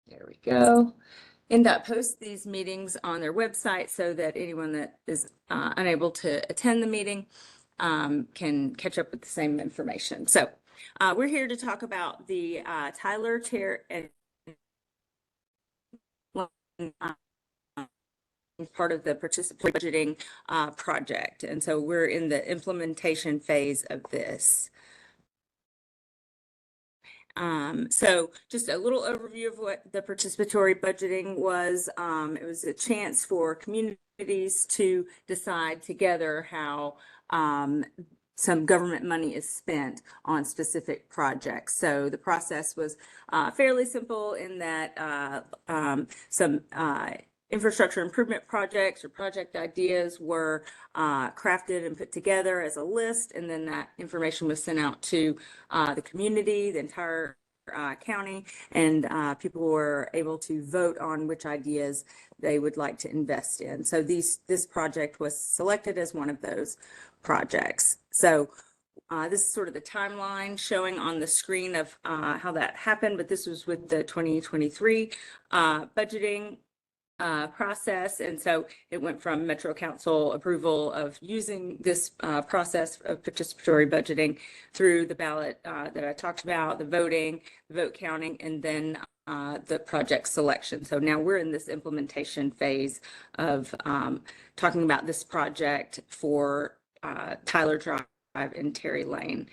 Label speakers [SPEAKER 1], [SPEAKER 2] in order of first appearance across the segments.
[SPEAKER 1] There we go. NDOT posts these meetings on their website so that anyone that is unable to attend the meeting can catch up with the same information. So we're here to talk about the Tyler Chair and part of the participatory budgeting project. And so we're in the implementation phase of this. So just a little overview of what the participatory budgeting was. It was a chance for communities to decide together how some government money is spent on specific projects. So the process was fairly simple in that some infrastructure improvement projects or project ideas were crafted and put together as a list, and then that information was sent out to the community, the entire county, and people were able to vote on which ideas they would like to invest in. So this project was selected as one of those projects. So this is sort of the timeline showing on the screen of how that happened, but this was with the 2023 budgeting process. And so it went from Metro Council approval of using this process of participatory budgeting through the ballot that I talked about, the voting, the vote counting, and then the project selection. So now we're in this implementation phase of talking about this project for Tyler Drive and Terry Lane.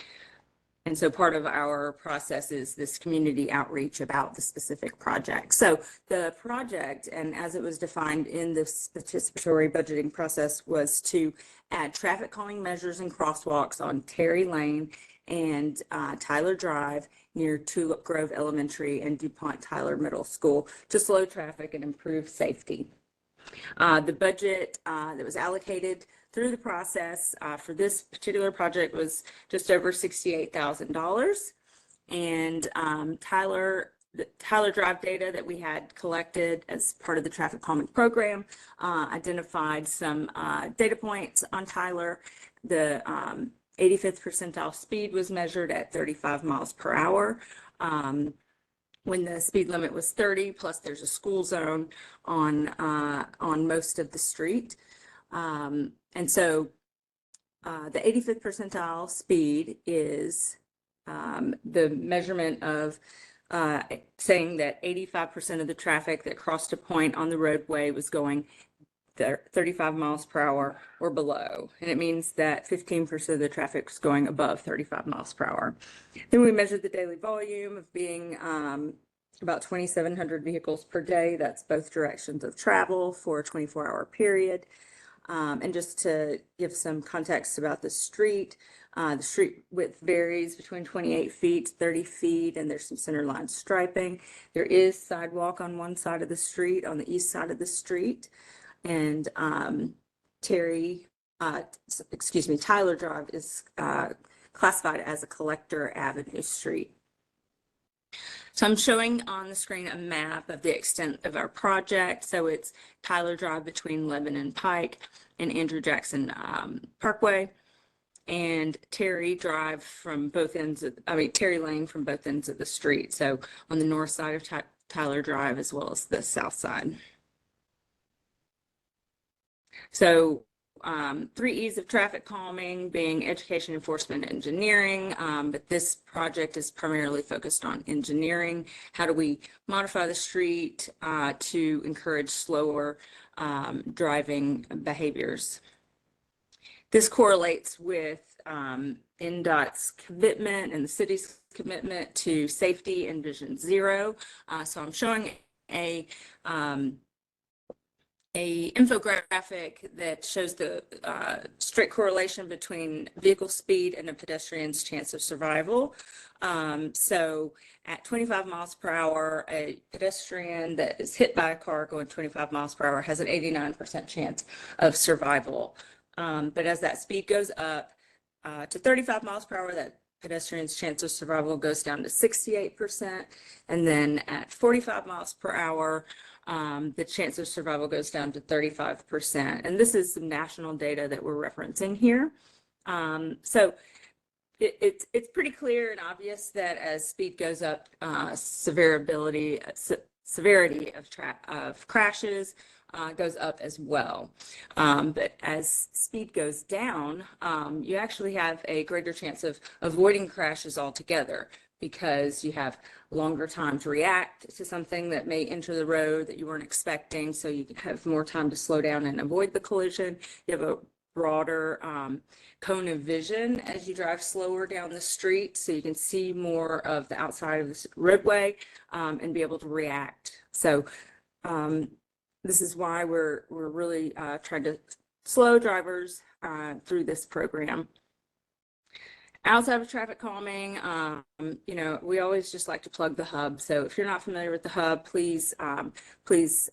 [SPEAKER 1] And so part of our process is this community outreach about the specific project. So the project, and as it was defined in the participatory budgeting process, was to add traffic calming measures and crosswalks on Terry Lane and Tyler Drive near Tulip Grove Elementary and DuPont Tyler Middle School to slow traffic and improve safety. The budget that was allocated through the process for this particular project was just over $68,000. And the Tyler Drive data that we had collected as part of the traffic calming program identified some data points on Tyler. The 85th percentile speed was measured at 35 miles per hour. When the speed limit was 30, plus there's a school zone on most of the street. And so the 85th percentile speed is the measurement of saying that 85% of the traffic that crossed a point on the roadway was going 35 miles per hour or below. And it means that 15% of the traffic is going above 35 miles per hour. Then we measured the daily volume of being about 2,700 vehicles per day. That's both directions of travel for a 24-hour period. And just to give some context about the street width varies between 28 feet, 30 feet, and there's some center line striping. There is sidewalk on one side of the street, on the east side of the street. And Tyler Drive is classified as a collector avenue street. So I'm showing on the screen a map of the extent of our project. So it's Tyler Drive between Lebanon Pike and Andrew Jackson Parkway, and Terry Drive from both ends of, Terry Lane from both ends of the street. So on the north side of Tyler Drive as well as the south side. So 3 E's of traffic calming being education, enforcement, engineering, but this project is primarily focused on engineering. How do we modify the street to encourage slower driving behaviors? This correlates with NDOT's commitment and the city's commitment to safety and Vision Zero. So I'm showing a infographic that shows the strict correlation between vehicle speed and a pedestrian's chance of survival. So at 25 miles per hour, a pedestrian that is hit by a car going 25 miles per hour has an 89% chance of survival. But as that speed goes up to 35 miles per hour, that pedestrian's chance of survival goes down to 68%. And then at 45 miles per hour, the chance of survival goes down to 35%. And this is some national data that we're referencing here. So it's pretty clear and obvious that as speed goes up, severability severity of crashes goes up as well. But as speed goes down, you actually have a greater chance of avoiding crashes altogether, because you have longer time to react to something that may enter the road that you weren't expecting. So you have more time to slow down and avoid the collision. You have a broader cone of vision as you drive slower down the street, so you can see more of the outside of the roadway and be able to react. So this is why we're really trying to slow drivers through this program. Outside of traffic calming, you know, we always just like to plug the hub. So if you're not familiar with the hub, please use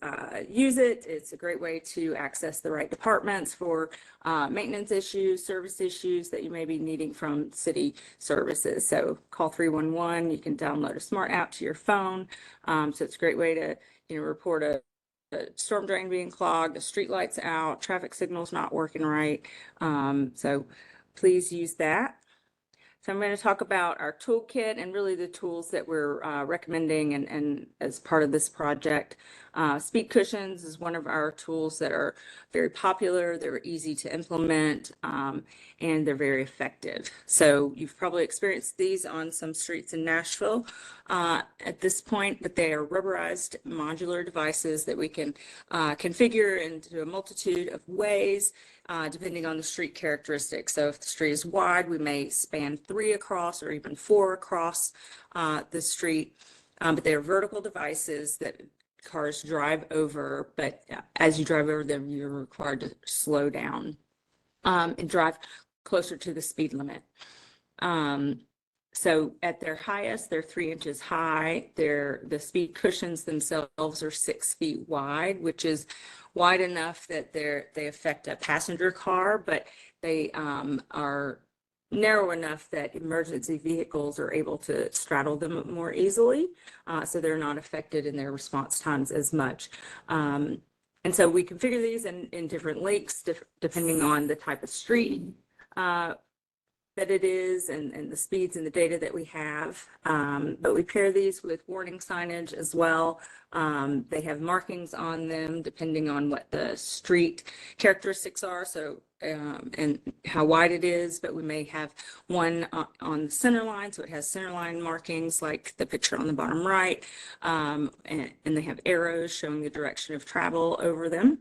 [SPEAKER 1] it. It's a great way to access the right departments for maintenance issues, service issues that you may be needing from city services. So call 311. You can download a smart app to your phone. So it's a great way to, you know, report a storm drain being clogged, a street lights out, traffic signals not working right. So please use that. So I'm going to talk about our toolkit and really the tools that we're recommending and as part of this project. Speed cushions is one of our tools that are very popular. They're easy to implement and they're very effective. So you've probably experienced these on some streets in Nashville at this point, but they are rubberized modular devices that we can configure into a multitude of ways. Depending on the street characteristics. So if the street is wide, we may span 3 across or even 4 across the street. But they are vertical devices that cars drive over, but as you drive over them, you're required to slow down and drive closer to the speed limit. So at their highest, they're 3 inches high. The speed cushions themselves are 6 feet wide, which is wide enough that they affect a passenger car, but they are narrow enough that emergency vehicles are able to straddle them more easily. So they're not affected in their response times as much. And so we configure these in different lengths, depending on the type of street that it is and the speeds and the data that we have. But we pair these with warning signage as well. They have markings on them depending on what the street characteristics are, so and how wide it is, but we may have one on the center line, so it has center line markings like the picture on the bottom right, and they have arrows showing the direction of travel over them.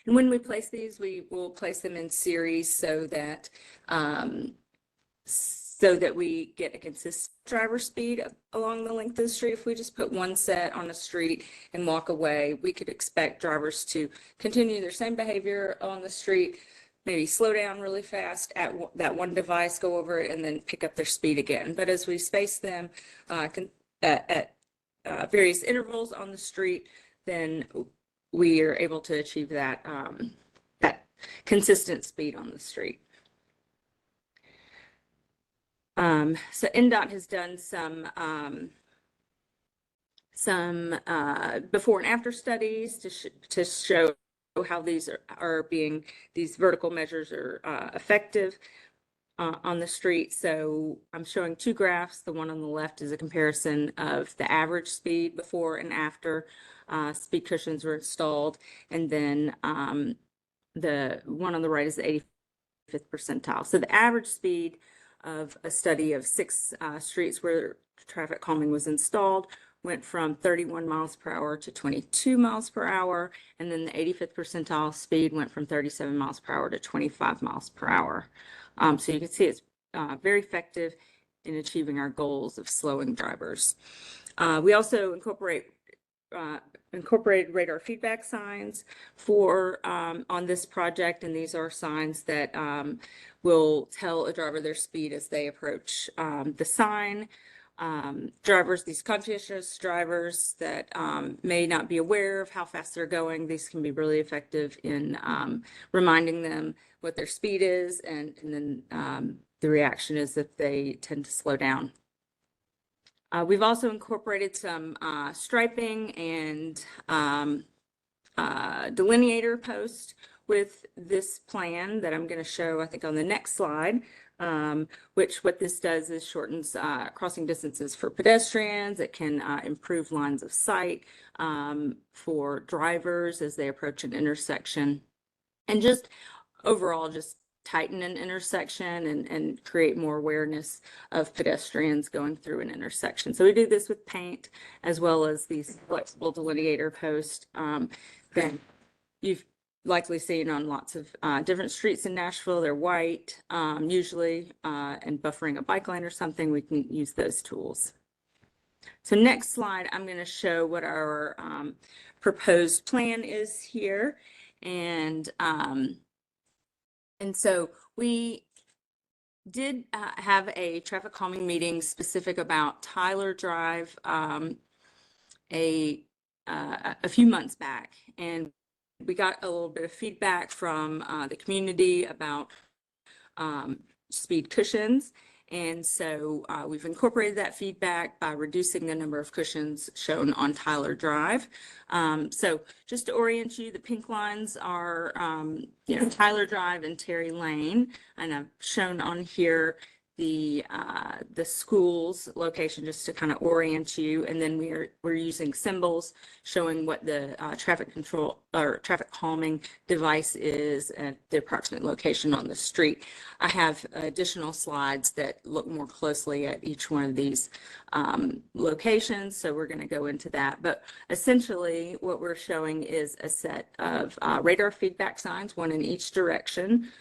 [SPEAKER 1] And when we place these, we will place them in series so that we get a consistent driver speed along the length of the street. If we just put one set on a street and walk away, we could expect drivers to continue their same behavior on the street, maybe slow down really fast at that one device, go over it, and then pick up their speed again. But as we space them at various intervals on the street, then we are able to achieve that consistent speed on the street. So NDOT has done some before and after studies to show how these these vertical measures are effective on the street. So I'm showing 2 graphs. The one on the left is a comparison of the average speed before and after speed cushions were installed, and then the one on the right is the 85th percentile. So the average speed of a study of 6 streets where traffic calming was installed went from 31 miles per hour to 22 miles per hour, and then the 85th percentile speed went from 37 miles per hour to 25 miles per hour. So you can see it's very effective in achieving our goals of slowing drivers. We also incorporated radar feedback signs for on this project, and these are signs that will tell a driver their speed as they approach the sign. These conscientious drivers that may not be aware of how fast they're going, these can be really effective in reminding them what their speed is, and then the reaction is that they tend to slow down. We've also incorporated some striping and delineator posts with this plan that I'm going to show, I think, on the next slide. which what this does is shortens crossing distances for pedestrians. It can improve lines of sight for drivers as they approach an intersection, and just overall just tighten an intersection and create more awareness of pedestrians going through an intersection. So we do this with paint as well as these flexible delineator posts that you've likely seen on lots of different streets in Nashville. They're white usually, and buffering a bike lane or something, we can use those tools. So next slide, I'm going to show what our proposed plan is here. And so we did have a traffic calming meeting specific about Tyler Drive a few months back, and we got a little bit of feedback from the community about speed cushions. And so we've incorporated that feedback by reducing the number of cushions shown on Tyler Drive. So just to orient you, the pink lines are Tyler Drive and Terry Lane, and I've shown on here the school's location just to kind of orient you, and then we're using symbols showing what the traffic control or traffic calming device is at the approximate location on the street. I have additional slides that look more closely at each one of these locations, so we're going to go into that. But essentially what we're showing is a set of radar feedback signs, one in each direction,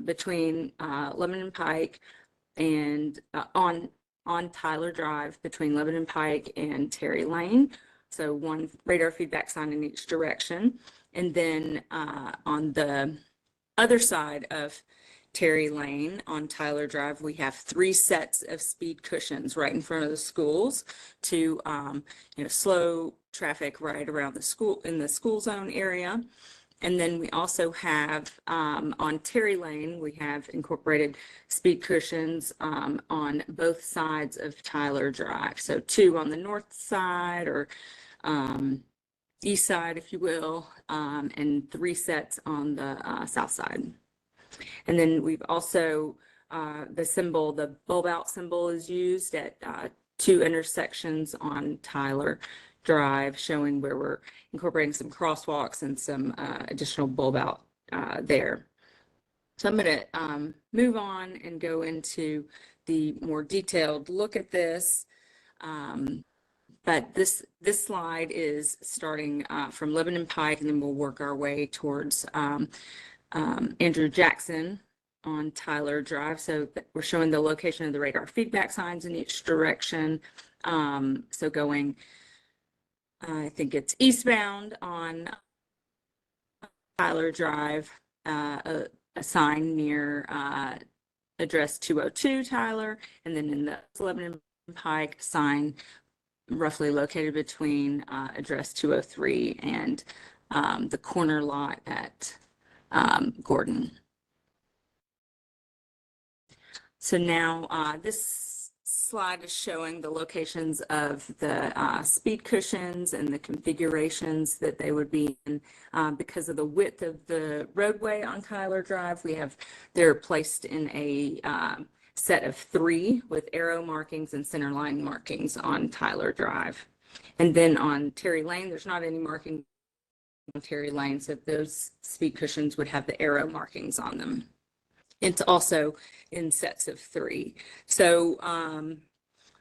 [SPEAKER 1] between Lebanon Pike and on Tyler Drive between Lebanon Pike and Terry Lane. So one radar feedback sign in each direction. And then on the other side of Terry Lane on Tyler Drive, we have 3 sets of speed cushions right in front of the schools to slow traffic right around the school in the school zone area. And then we also have on Terry Lane, we have incorporated speed cushions on both sides of Tyler Drive. So 2 on the north side or east side, if you will, and 3 sets on the south side. And then we've also, the bulb out symbol is used at 2 intersections on Tyler Drive, showing where we're incorporating some crosswalks and some additional bulb out there. So I'm going to move on and go into the more detailed look at this. But this slide is starting from Lebanon Pike, and then we'll work our way towards Andrew Jackson on Tyler Drive. So we're showing the location of the radar feedback signs in each direction. So going, I think it's eastbound on Tyler Drive, a sign near address 202 Tyler, and then in the Lebanon Pike sign roughly located between address 203 and the corner lot at Gordon. So now this slide is showing the locations of the speed cushions and the configurations that they would be in. Because of the width of the roadway on Tyler Drive, they're placed in a set of 3 with arrow markings and center line markings on Tyler Drive. And then on Terry Lane, there's not any marking on Terry Lane, so those speed cushions would have the arrow markings on them. It's also in sets of 3. So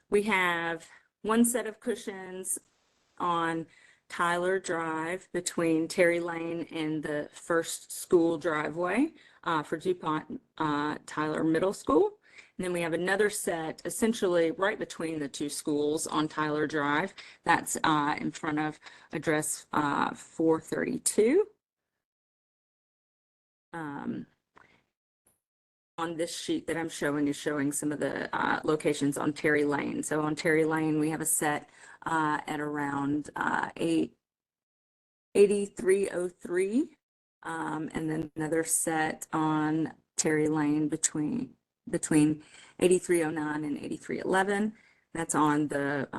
[SPEAKER 1] we have 1 set of cushions on Tyler Drive between Terry Lane and the first school driveway for DuPont Tyler Middle School. And then we have another set essentially right between the 2 schools on Tyler Drive. That's in front of address 432. On this sheet that I'm showing is showing some of the locations on Terry Lane. So on Terry Lane, we have a set at around 8303, and then another set on Terry Lane between 8309 and 8311. That's on the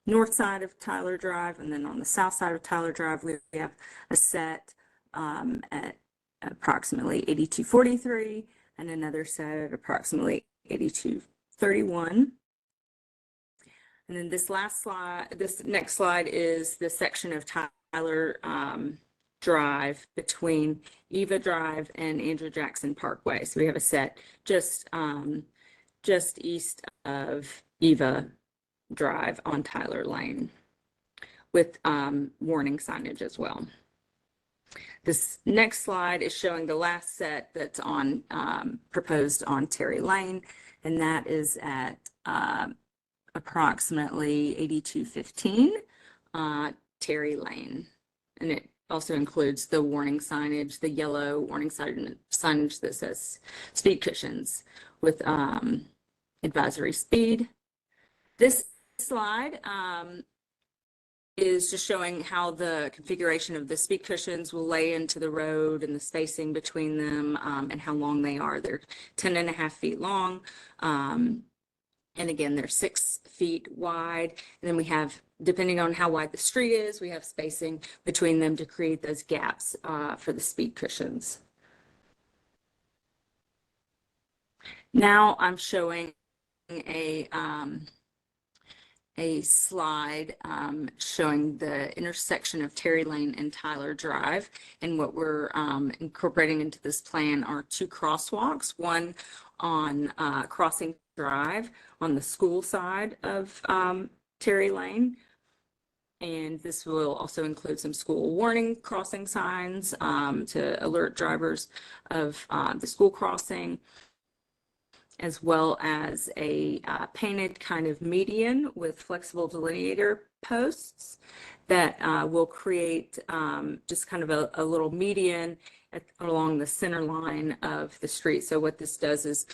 [SPEAKER 1] north side of Tyler Drive, and then on the south side of Tyler Drive, we have a set at approximately 8243. and another set at approximately 8231. And then this next slide is the section of Tyler Drive between Eva Drive and Andrew Jackson Parkway. So we have a set just east of Eva Drive on Tyler Lane with warning signage as well. This next slide is showing the last set that's on proposed on Terry Lane, and that is at approximately 8215 Terry Lane. And it also includes the warning signage, the yellow warning signage that says speed cushions with advisory speed. This slide is just showing how the configuration of the speed cushions will lay into the road and the spacing between them and how long they are. They're 10.5 feet long. And again, they're 6 feet wide. And then we have, depending on how wide the street is, we have spacing between them to create those gaps for the speed cushions. Now I'm showing a slide showing the intersection of Terry Lane and Tyler Drive. And what we're incorporating into this plan are 2 crosswalks, one on Crossing Drive on the school side of Terry Lane. And this will also include some school warning crossing signs to alert drivers of the school crossing, as well as a painted kind of median with flexible delineator posts that will create just kind of a little median along the center line of the street. So what this does is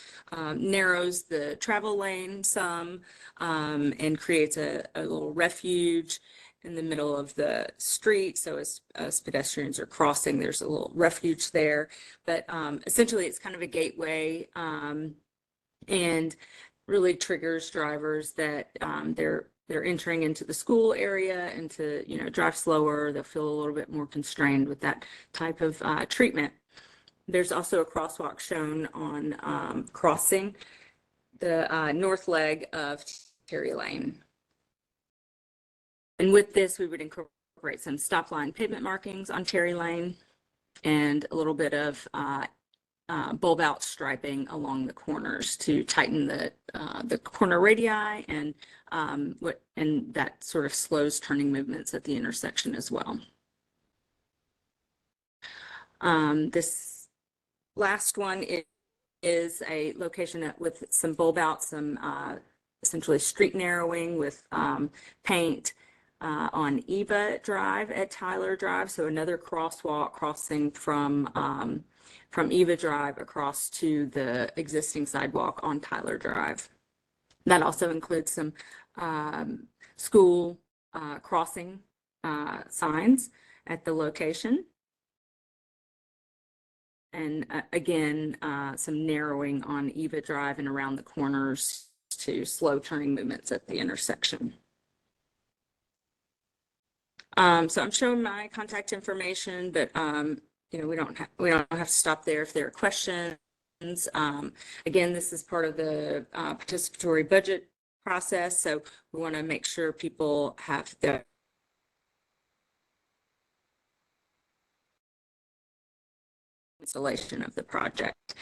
[SPEAKER 1] narrows the travel lane some and creates a little refuge in the middle of the street. So as pedestrians are crossing, there's a little refuge there. But essentially, it's kind of a gateway and really triggers drivers that they're entering into the school area and to drive slower. They'll feel a little bit more constrained with that type of treatment. There's also a crosswalk shown on crossing the north leg of Terry Lane. And with this, we would incorporate some stop line pavement markings on Terry Lane and a little bit of bulb out striping along the corners to tighten the corner radii and that sort of slows turning movements at the intersection as well. This last one is a location with some bulb out, some essentially street narrowing with paint on Eva Drive at Tyler Drive. So another crosswalk crossing from Eva Drive across to the existing sidewalk on Tyler Drive. That also includes some school crossing signs at the location. And again, some narrowing on Eva Drive and around the corners to slow turning movements at the intersection. So I'm showing my contact information, but we don't have to stop there if there are questions. Again, this is part of the participatory budget process, so we want to make sure people have the installation of the project.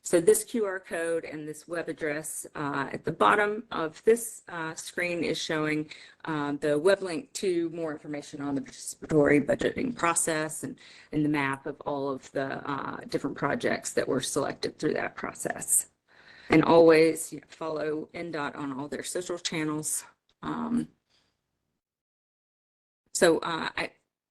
[SPEAKER 1] So this QR code and this web address at the bottom of this screen is showing the web link to more information on the participatory budgeting process and the map of all of the different projects that were selected through that process. And always follow NDOT on all their social channels.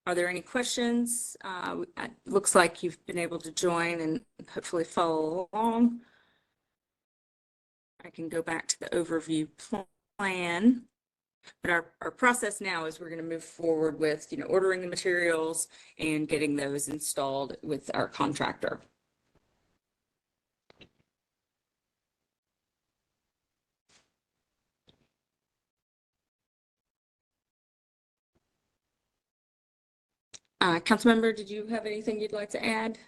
[SPEAKER 1] Are there any questions? It looks like you've been able to join and hopefully follow along. I can go back to the overview plan. But our process now is we're going to move forward with ordering the materials and getting those installed with our contractor. Councilmember, did you have anything you'd like to add?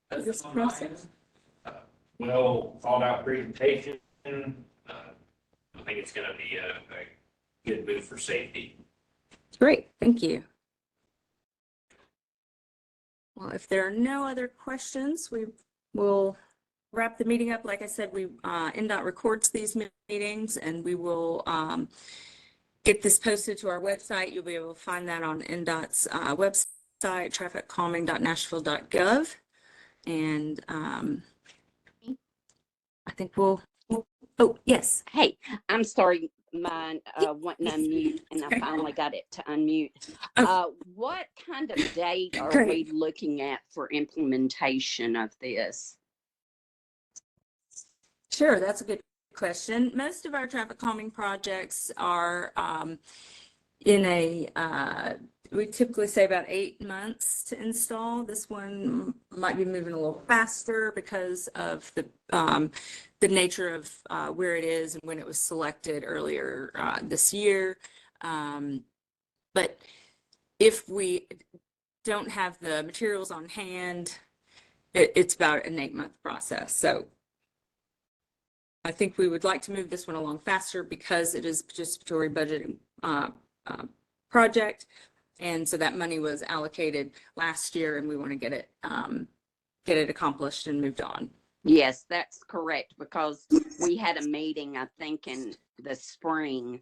[SPEAKER 1] this process?
[SPEAKER 2] Well thought out presentation. I think it's going to be a good move for safety.
[SPEAKER 1] Great, thank you. Well, if there are no other questions, we will wrap the meeting up. Like I said, NDOT records these meetings, and we will get this posted to our website. You'll be able to find that on NDOT's website, trafficcalming.nashville.gov. And I think oh, yes.
[SPEAKER 3] Hey, I'm sorry, mine wouldn't unmute, and I finally got it to unmute. What kind of date are we looking at for implementation of this?
[SPEAKER 1] Sure, that's a good question. Most of our traffic calming projects are we typically say about 8 months to install. This one might be moving a little faster because of the nature of where it is and when it was selected earlier this year. But if we don't have the materials on hand, it's about an 8-month process. So I think we would like to move this one along faster because it is a participatory budgeting project. And so that money was allocated last year, and we want to get it accomplished and moved on.
[SPEAKER 3] Yes, that's correct, because we had a meeting, I think, in the spring,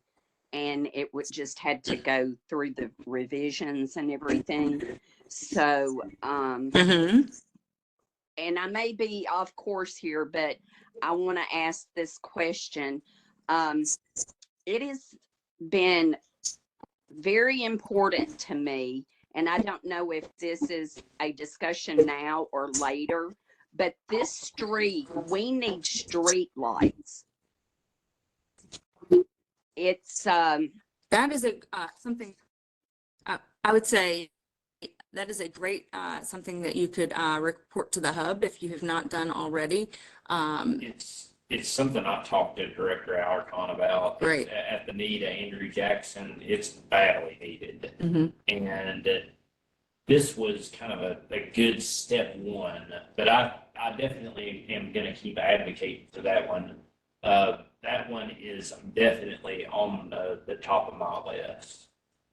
[SPEAKER 3] and it would just had to go through the revisions and everything. So, and I may be off course here, but I want to ask this question. It has been very important to me, and I don't know if this is a discussion now or later, but this street, we need street lights. It's
[SPEAKER 1] that is something I would say that is a great something that you could report to the hub if you have not done already.
[SPEAKER 2] It's something I talked to Director Alarcon about.
[SPEAKER 1] Right.
[SPEAKER 2] At the need of Andrew Jackson. It's badly needed. And this was kind of a good step one, but I definitely am going to keep advocating for that one. That one is definitely on the top of my list.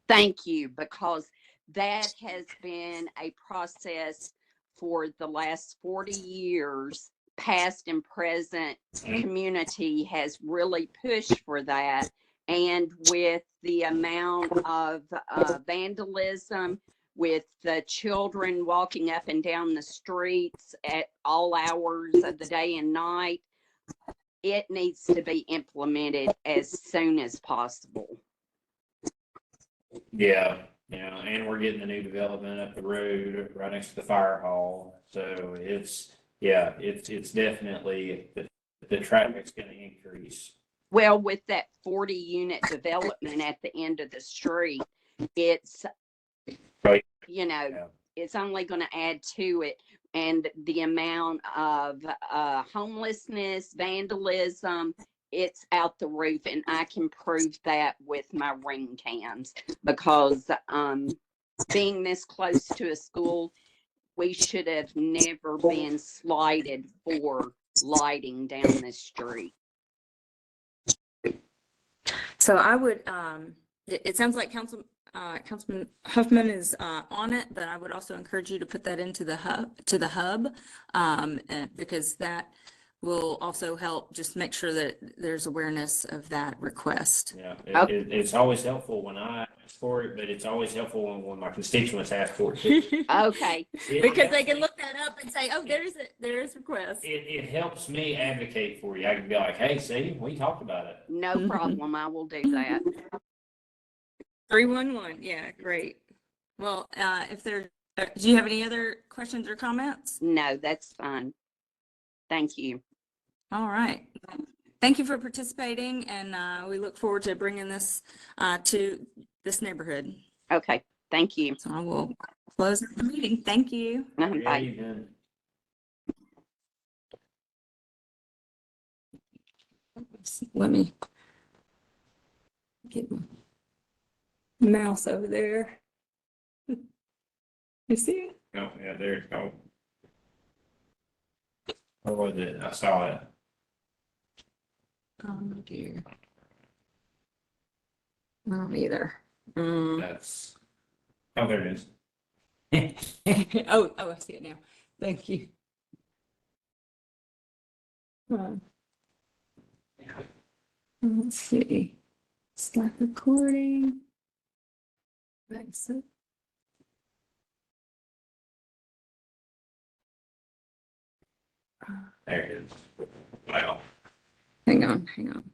[SPEAKER 3] Thank you, because that has been a process for the last 40 years. Past and present community has really pushed for that. And with the amount of vandalism, with the children walking up and down the streets at all hours of the day and night, it needs to be implemented as soon as possible.
[SPEAKER 2] Yeah, and we're getting the new development up the road right next to the fire hall. So it's definitely the traffic's going to increase.
[SPEAKER 3] Well, with that 40-unit development at the end of the street, it's,
[SPEAKER 2] right.
[SPEAKER 3] It's only going to add to it. And the amount of homelessness, vandalism, it's out the roof. And I can prove that with my ring cams, because being this close to a school, we should have never been slighted for lighting down this street.
[SPEAKER 1] So I would, it sounds like Councilman Huffman is on it, but I would also encourage you to put that into the hub, because that will also help just make sure that there's awareness of that request.
[SPEAKER 2] Yeah, it's always helpful when I ask for it, but it's always helpful when my constituents ask for it too.
[SPEAKER 3] Okay.
[SPEAKER 1] Because they can look that up and say, oh, there's a request.
[SPEAKER 2] It helps me advocate for you. I can be like, hey, see, we talked about it.
[SPEAKER 3] No problem. I will do that.
[SPEAKER 1] 311. Yeah, great. Well, do you have any other questions or comments?
[SPEAKER 3] No, that's fine. Thank you.
[SPEAKER 1] All right. Thank you for participating, and we look forward to bringing this to this neighborhood.
[SPEAKER 3] Okay. Thank you.
[SPEAKER 1] So I will close the meeting. Thank you.
[SPEAKER 3] Bye.
[SPEAKER 1] Let me get my mouse over there. You see it?
[SPEAKER 2] Oh, yeah, there you go. Or was it? I saw it.
[SPEAKER 1] Oh dear. Not either.
[SPEAKER 2] That's, oh, there it is.
[SPEAKER 1] Oh, I see it now. Thank you. Let's see. Start recording. Exit.
[SPEAKER 2] There it is. Wow.
[SPEAKER 1] Hang on, hang on.